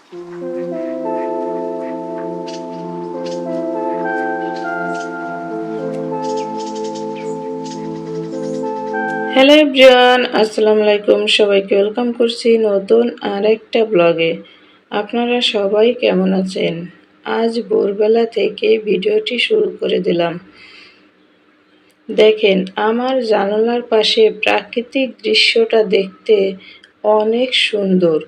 Hello everyone, আসসালামু আলাইকুম। সবাইকে ওয়েলকাম করছি নতুন আরেকটা ব্লগে। আপনারা সবাই কেমন আছেন? আজ ভোরবেলা থেকে ভিডিওটি শুরু করে দিলাম। দেখেন, আমার জানালার পাশে প্রাকৃতিক দৃশ্যটা দেখতে অনেক সুন্দর।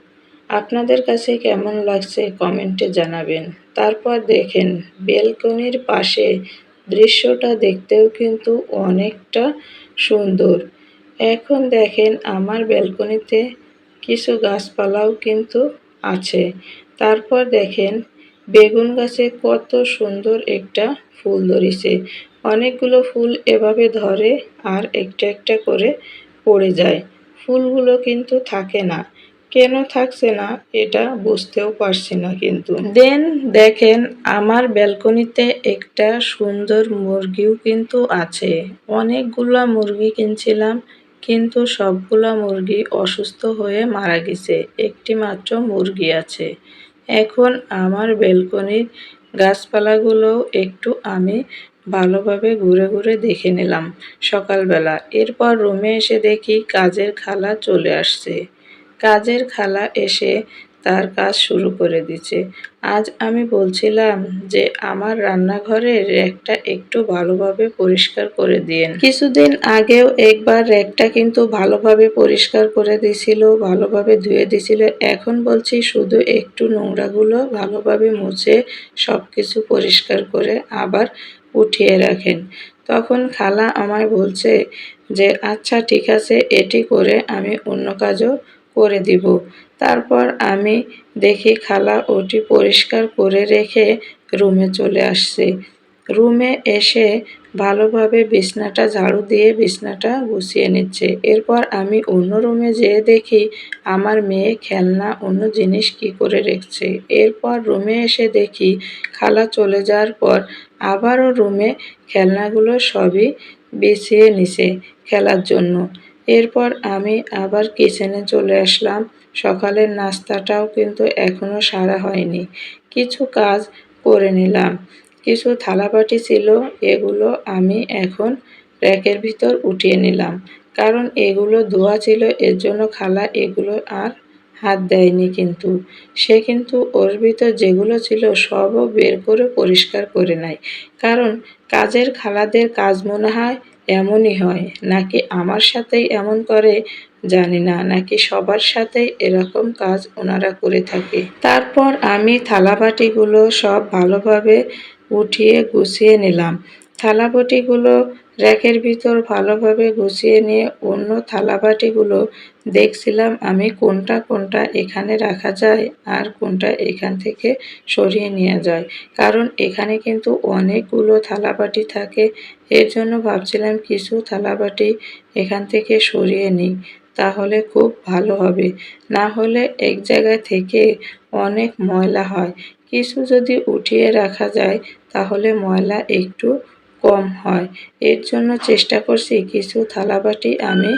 আপনাদের কাছে কেমন লাগছে কমেন্টে জানাবেন। তারপর দেখেন, বেলকনির পাশে দৃশ্যটা দেখতেও কিন্তু অনেকটা সুন্দর। এখন দেখেন, আমার ব্যালকনিতে কিছু গাছপালাও কিন্তু আছে। তারপর দেখেন, বেগুন গাছে কত সুন্দর একটা ফুল ধরেছে। অনেকগুলো ফুল এভাবে ধরে আর একটা একটা করে পড়ে যায়। ফুলগুলো কিন্তু থাকে না। কেন থাকছে না এটা বুঝতেও পারছি না কিন্তু। দেখেন, আমার ব্যালকনিতে একটা সুন্দর মুরগিও কিন্তু আছে। অনেকগুলা মুরগি কিনছিলাম, কিন্তু সবগুলা মুরগি অসুস্থ হয়ে মারা গেছে। একটি মাত্র মুরগি আছে। এখন আমার ব্যালকনির গাছপালাগুলো একটু আমি ভালোভাবে ঘুরে ঘুরে দেখে নিলাম সকালবেলা। এরপর রুমে এসে দেখি কাজের খালা চলে আসছে। কাজের খালা এসে তার কাজ শুরু করে দিচ্ছে। আজ আমি বলছিলাম যে আমার রান্নাঘরের র্যাকটা একটু ভালোভাবে পরিষ্কার করে দিয়েন। কিছুদিন আগেও একবার র্যাকটা কিন্তু ভালোভাবে পরিষ্কার করে দিছিল, ভালোভাবে ধুয়ে দিছিল। এখন বলছি শুধু একটু নোংরাগুলো ভালোভাবে মুছে সবকিছু পরিষ্কার করে আবার উঠিয়ে রাখেন। তখন খালা আমায় বলছে যে আচ্ছা ঠিক আছে, এটি করে আমি অন্য কাজও করে দিব। তারপর আমি দেখি খালা ওটি পরিষ্কার করে রেখে রুমে চলে আসছে। রুমে এসে ভালোভাবে বিছনাটা ঝাড়ু দিয়ে বিছনাটা গুছিয়ে নিচ্ছে। এরপর আমি অন্য রুমে যেয়ে দেখি আমার মেয়ে খেলনা অন্য জিনিস কি করে রেখেছে। এরপর রুমে এসে দেখি খালা চলে যাওয়ার পর আবারও রুমে খেলনাগুলো সবই বিছিয়ে নিছে খেলার জন্য। এরপর আমি আবার কিচেনে চলে আসলাম। সকালের নাস্তাটাও কিন্তু এখনো সারা হয়নি। কিছু কাজ করে নিলাম। কিছু থালাবাটি ছিল, এগুলো আমি এখন র্যাকের ভিতর উঠিয়ে নিলাম। কারণ এগুলো ধোয়া ছিল, এর জন্য খালা এগুলো আর হাত দেয়নি কিন্তু। সে কিন্তু ওর ভিতর যেগুলো ছিল সবও বের করে পরিষ্কার করে নেয়। কারণ কাজের খালাদের কাজ মনে হয় এমনই হয়, নাকি আমার সাথেই এমন করে জানি না, নাকি সবার সাথেই এরকম কাজ ওনারা করে থাকে। তারপর আমি থালাবাটিগুলো সব ভালোভাবে উঠিয়ে গুছিয়ে নিলাম। থালাবাটিগুলো র্যাকের ভিতর ভালোভাবে গুছিয়ে নিয়ে অন্য থালাবাটিগুলো দেখছিলাম আমি কোনটা কোনটা এখানে রাখা যায় আর কোনটা এখান থেকে সরিয়ে নেওয়া যায়। কারণ এখানে কিন্তু অনেকগুলো থালাবাটি থাকে, এর জন্য ভাবছিলাম কিছু থালাবাটি এখান থেকে সরিয়ে নিই, তাহলে খুব ভালো হবে। না হলে এক জায়গায় থেকে অনেক ময়লা হয়। কিছু যদি উঠিয়ে রাখা যায় তাহলে ময়লা একটু কম হয়। এর জন্য চেষ্টা করছি কিছু থালাবাটি আমি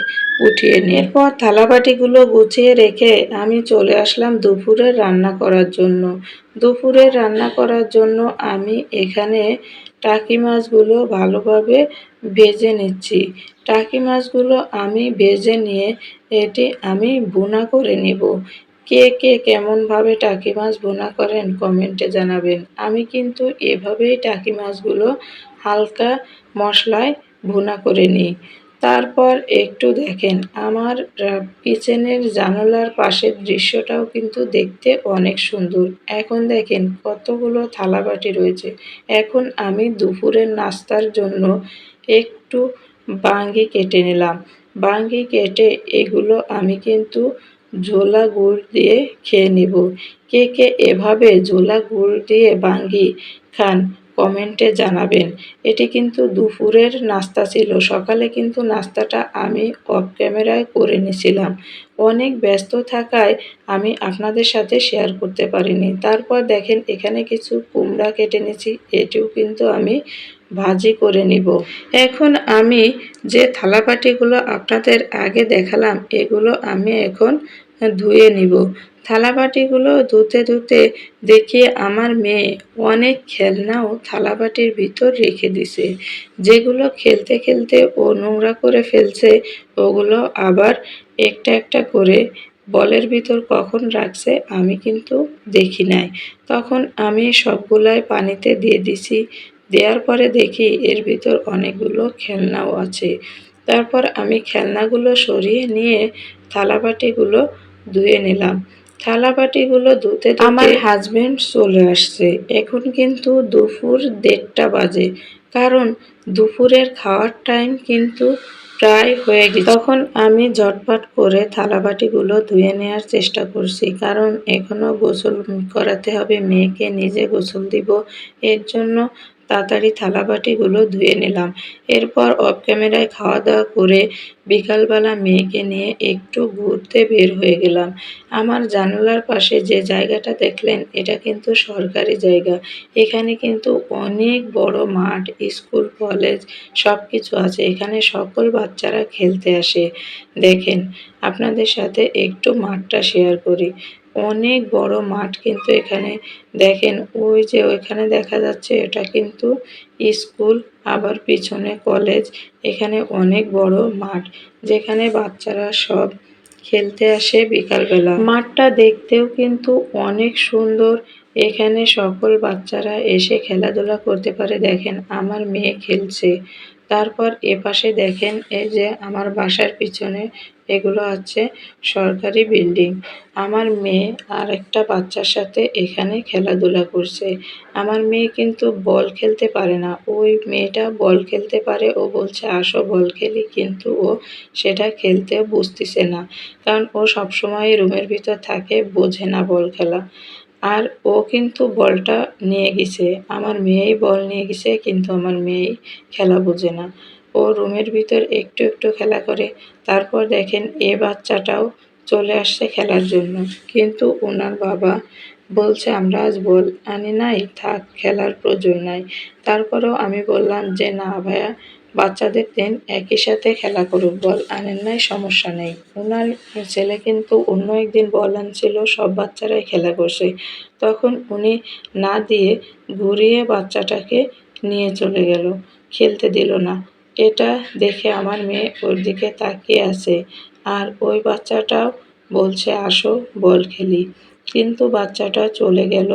উঠিয়ে নিই। এরপর থালাবাটিগুলো গুছিয়ে রেখে আমি চলে আসলাম দুপুরের রান্না করার জন্য। দুপুরের রান্না করার জন্য আমি এখানে টাকি মাছগুলো ভালোভাবে ভেজে নিচ্ছি। টাকি মাছগুলো আমি ভেজে নিয়ে এটি আমি ভুনা করে নিব। কে কে কেমনভাবে টাকি মাছ ভুনা করেন কমেন্টে জানাবেন। আমি কিন্তু এভাবেই টাকি মাছগুলো হালকা মশলায় ভুনা করে নিই। তারপর একটু দেখেন, আমার কিচেনের জানালার পাশের দৃশ্যটাও কিন্তু দেখতে অনেক সুন্দর। এখন দেখেন কতগুলো থালাবাটি রয়েছে। এখন আমি দুপুরের নাস্তার জন্য একটু বাঙ্গি কেটে নিলাম। বাঙ্গি কেটে এগুলো আমি কিন্তু ঝোলা গুড় দিয়ে খেয়ে নিব। কে কে এভাবে ঝোলা গুড় দিয়ে বাঙ্গি খান কমেন্টে জানাবেন। এটি কিন্তু দুপুরের নাস্তা ছিল। সকালে কিন্তু নাস্তাটা আমি অফ ক্যামেরায় করে নিয়েছিলাম। অনেক ব্যস্ত থাকায় আমি আপনাদের সাথে শেয়ার করতে পারিনি। তারপর দেখেন এখানে কিছু কুমড়া কেটে নিয়েছি, এটিও কিন্তু আমি ভাজি করে নিব। এখন আমি যে থালাবাটিগুলো আপনাদের আগে দেখালাম এগুলো আমি এখন ধুয়ে নিব। থালাবাটিগুলো ধুতে ধুতে দেখি আমার মেয়ে অনেক খেলনাও থালাবাটির ভিতর রেখে দিছে। যেগুলো খেলতে খেলতে ও নোংরা করে ফেলছে, ওগুলো আবার একটা একটা করে বলের ভিতর কখন রাখছে আমি কিন্তু দেখি নাই। তখন আমি সবগুলাই পানিতে দিয়ে দিছি। দেওয়ার পরে দেখি এর ভিতর অনেকগুলো খেলনাও আছে। তারপর আমি খেলনাগুলো সরিয়ে নিয়ে থালাবাটিগুলো ধুয়ে নিলাম। থালাবাটিগুলো ধুতে ধুতে আমার হাজবেন্ড চলে আসছে। এখন কিন্তু দুপুর 1:30 বাজে। কারণ দুপুরের খাওয়ার টাইম কিন্তু প্রায় হয়ে গেছে। তখন আমি ঝটপট করে থালাবাটিগুলো ধুয়ে নেওয়ার চেষ্টা করছি। কারণ এখনো গোসল করাতে হবে মেয়েকে, নিজে গোসল দিব। এর জন্য তাড়াতাড়ি থালাবাটিগুলো ধুয়ে নিলাম। এরপর অফ ক্যামেরায় খাওয়া দাওয়া করে বিকালবেলা মেয়েকে নিয়ে একটু ঘুরতে বের হয়ে গেলাম। আমার জানালার পাশে যে জায়গাটা দেখলেন এটা কিন্তু সরকারি জায়গা। এখানে কিন্তু অনেক বড় মাঠ, স্কুল, কলেজ সবকিছু আছে। এখানে সকল বাচ্চারা খেলতে আসে। দেখেন, আপনাদের সাথে একটু মাঠটা শেয়ার করি। অনেক বড় মাঠ কিন্তু এখানে। দেখেন ওই যে ওইখানে দেখা যাচ্ছে এটা কিন্তু স্কুল, আবার পিছনে কলেজ। এখানে অনেক বড় মাঠ, যেখানে বাচ্চারা সব খেলতে আসে বিকালবেলা। মাঠটা দেখতেও কিন্তু অনেক সুন্দর। এখানে সকল বাচ্চারা এসে খেলাধুলা করতে পারে। দেখেন আমার মেয়ে খেলছে। তারপর এপাশে দেখেন এই যে আমার বাসার পিছনে এগুলো আছে সরকারি বিল্ডিং। আমার মেয়ে আর একটা বাচ্চার সাথে এখানে খেলাধুলা করছে। আমার মেয়ে কিন্তু বল খেলতে পারে না। ওই মেয়েটা বল খেলতে পারে। ও বলছে আসো বল খেলি, কিন্তু ও সেটা খেলতে বুঝতেছে না। কারণ ও সবসময় রুমের ভিতর থাকে, বোঝে না বল খেলা। আর ও কিন্তু বলটা নিয়ে গেছে, আমার মেয়েই বল নিয়ে গেছে, কিন্তু আমার মেয়েই খেলা বোঝে না। ও রুমের ভিতর একটু একটু খেলা করে। তারপর দেখেন এ বাচ্চাটাও চলে আসছে খেলার জন্য, কিন্তু ওনার বাবা বলছে আমরা আজ বল আনি নাই, থাক খেলার প্রয়োজন নাই। তারপরেও আমি বললাম যে না ভাইয়া, বাচ্চাদের দিন একই সাথে খেলা করুক, বল আনেন নাই সমস্যা নেই। ওনার ছেলে কিন্তু অন্য একদিন বল আনছিল, সব বাচ্চারাই খেলা করছে। তখন উনি না দিয়ে ঘুরিয়ে বাচ্চাটাকে নিয়ে চলে গেল, খেলতে দিল না। এটা দেখে আমার মেয়ে ওর দিকে তাকিয়ে আছে। আর ওই বাচ্চাটাও বলছে আসো বল খেলি, কিন্তু বাচ্চাটা চলে গেল।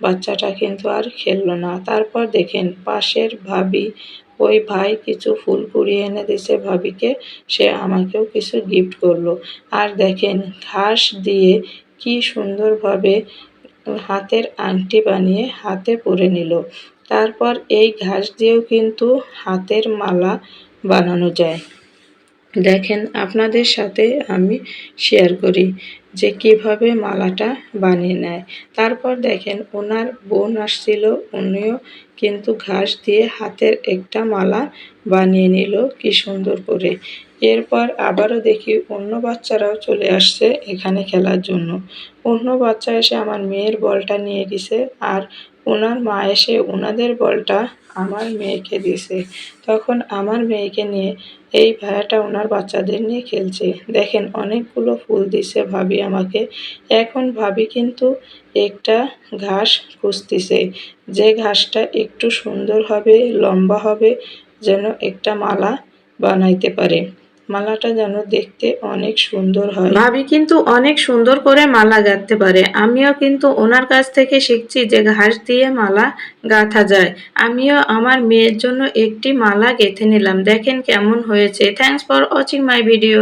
বাচ্চাটা কিন্তু আর খেললো না। তারপর দেখেন পাশের ভাবি, ওই ভাই কিছু ফুল কুড়িয়ে এনে দিছে ভাবিকে, সে আমাকেও কিছু গিফট করলো। আর দেখেন ঘাস দিয়ে কি সুন্দরভাবে হাতের আংটি বানিয়ে হাতে পরে নিল। তারপর এই ঘাস দিয়েও কিন্তু হাতের মালা বানানো যায়। দেখেন আপনাদের সাথে আমি শেয়ার করি যে কিভাবে মালাটা বানিয়ে নেয়। তারপর দেখেন ওনার বোন আসছিল, উনিও কিন্তু ঘাস দিয়ে হাতের একটা মালা বানিয়ে নিল কি সুন্দর করে। এরপর আবারও দেখি অন্য বাচ্চারাও চলে আসছে এখানে খেলার জন্য। অন্য বাচ্চা এসে আমার মেয়ের বলটা নিয়ে গেছে, আর ওনার মা এসে ওনাদের বলটা আমার মেয়েকে দিছে। তখন আমার মেয়েকে নিয়ে এই ভাইয়াটা ওনার বাচ্চাদের নিয়ে খেলছে। দেখেন অনেকগুলো ফুল দিছে ভাবি আমাকে। এখন ভাবি কিন্তু একটা ঘাস খুঁজতেছে, যে ঘাসটা একটু সুন্দর হবে, লম্বা হবে, যেন একটা মালা বানাইতে পারে। মালাটা যেন দেখতে অনেক সুন্দর হয়। ভাবি কিন্তু অনেক সুন্দর করে মালা গাঁথতে পারে। আমিও কিন্তু ওনার কাছ থেকে শিখছি যে ঘাস দিয়ে মালা গাঁথা যায়। আমিও আমার মেয়ের জন্য একটি মালা গেঁথে নিলাম। দেখেন কেমন হয়েছে। Thanks for watching my video.